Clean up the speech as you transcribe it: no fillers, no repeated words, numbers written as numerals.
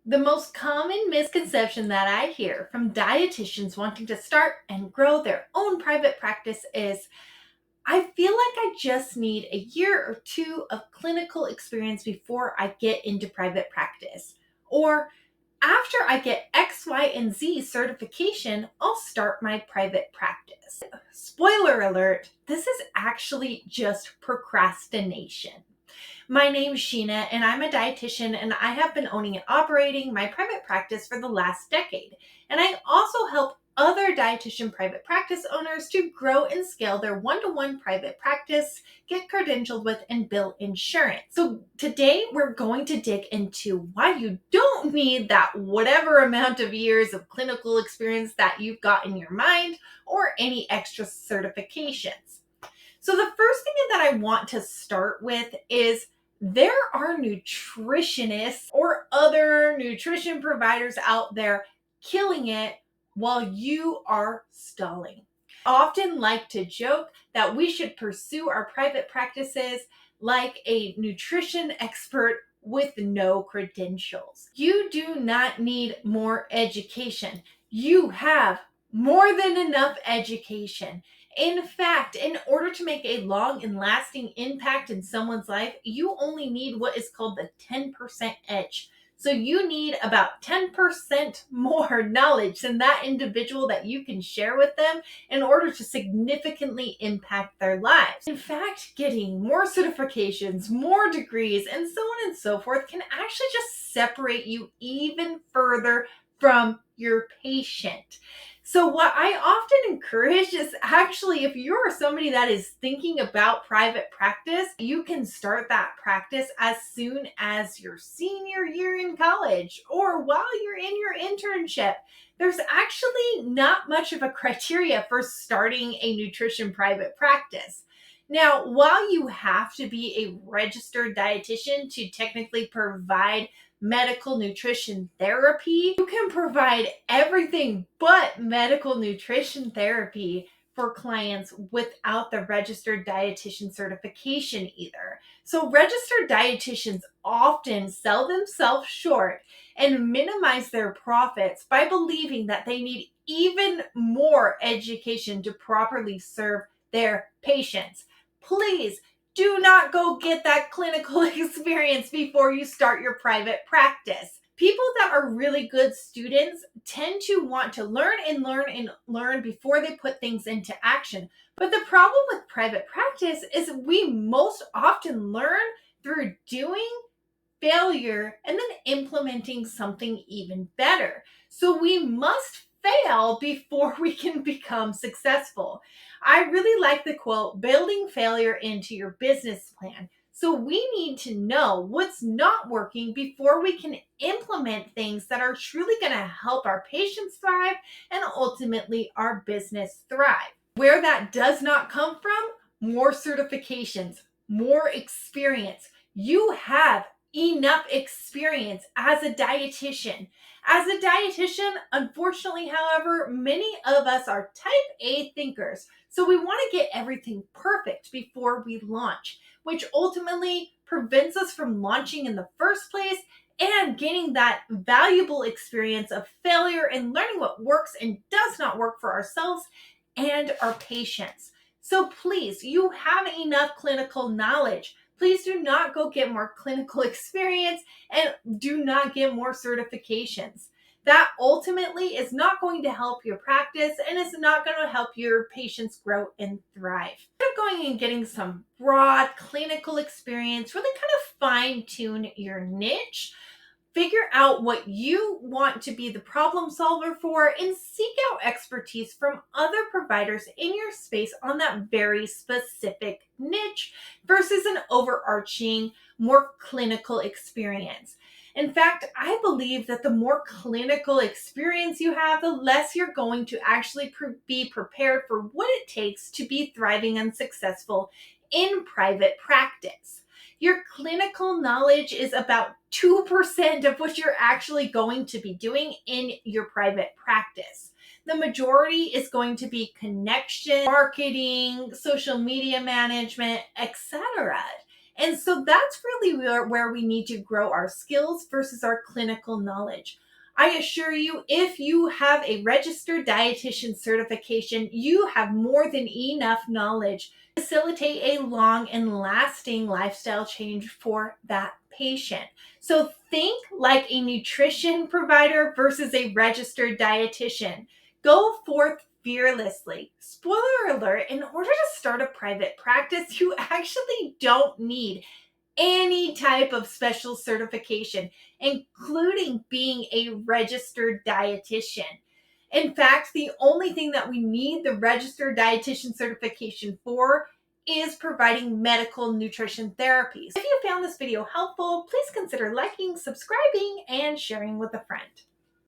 The most common misconception that I hear from dietitians wanting to start and grow their own private practice is I feel like I just need a year or two of clinical experience before I get into private practice. Or after I get X, Y, and Z certification, I'll start my private practice. Spoiler alert, this is actually just procrastination. My name is Shena, and I'm a dietitian, and I have been owning and operating my private practice for the last decade. And I also help other dietitian private practice owners to grow and scale their one-to-one private practice, get credentialed with, and bill insurance. So today we're going to dig into why you don't need that whatever amount of years of clinical experience that you've got in your mind or any extra certifications. So the first thing that I want to start with is there are nutritionists or other nutrition providers out there killing it while you are stalling. I often like to joke that we should pursue our private practices like a nutrition expert with no credentials. You do not need more education. You have more than enough education. In fact, in order to make a long and lasting impact in someone's life, you only need what is called the 10% edge. So you need about 10% more knowledge than that individual that you can share with them in order to significantly impact their lives. In fact, getting more certifications, more degrees, and so on and so forth can actually just separate you even further from your patient. So what I often encourage is actually if you're somebody that is thinking about private practice, you can start that practice as soon as your senior year in college or while you're in your internship. There's actually not much of a criteria for starting a nutrition private practice. Now, while you have to be a registered dietitian to technically provide medical nutrition therapy, you can provide everything but medical nutrition therapy for clients without the registered dietitian certification either. So registered dietitians often sell themselves short and minimize their profits by believing that they need even more education to properly serve their patients. Please do not go get that clinical experience before you start your private practice. People that are really good students tend to want to learn and learn and learn before they put things into action. But the problem with private practice is we most often learn through doing, failure, and then implementing something even better. So we must fail before we can become successful. I really like the quote, building failure into your business plan. So we need to know what's not working before we can implement things that are truly going to help our patients thrive and ultimately our business thrive. Where that does not come from, more certifications, more experience. You have enough experience as a dietitian. As a dietitian, unfortunately, however, many of us are type A thinkers. So we want to get everything perfect before we launch, which ultimately prevents us from launching in the first place and gaining that valuable experience of failure and learning what works and does not work for ourselves and our patients. So please, you have enough clinical knowledge. Please do not go get more clinical experience and do not get more certifications. That ultimately is not going to help your practice and it's not going to help your patients grow and thrive. Instead of going and getting some broad clinical experience, really kind of fine tune your niche. Figure out what you want to be the problem solver for and seek out expertise from other providers in your space on that very specific niche versus an overarching, more clinical experience. In fact, I believe that the more clinical experience you have, the less you're going to actually be prepared for what it takes to be thriving and successful in private practice. Your clinical knowledge is about 2% of what you're actually going to be doing in your private practice. The majority is going to be connection, marketing, social media management, etc. And so that's really where we need to grow our skills versus our clinical knowledge. I assure you, if you have a registered dietitian certification, you have more than enough knowledge to facilitate a long and lasting lifestyle change for that patient. So think like a nutrition provider versus a registered dietitian. Go forth fearlessly. Spoiler alert, in order to start a private practice, you actually don't need any type of special certification, including being a registered dietitian. In fact, the only thing that we need the registered dietitian certification for is providing medical nutrition therapies. If you found this video helpful, please consider liking, subscribing, and sharing with a friend.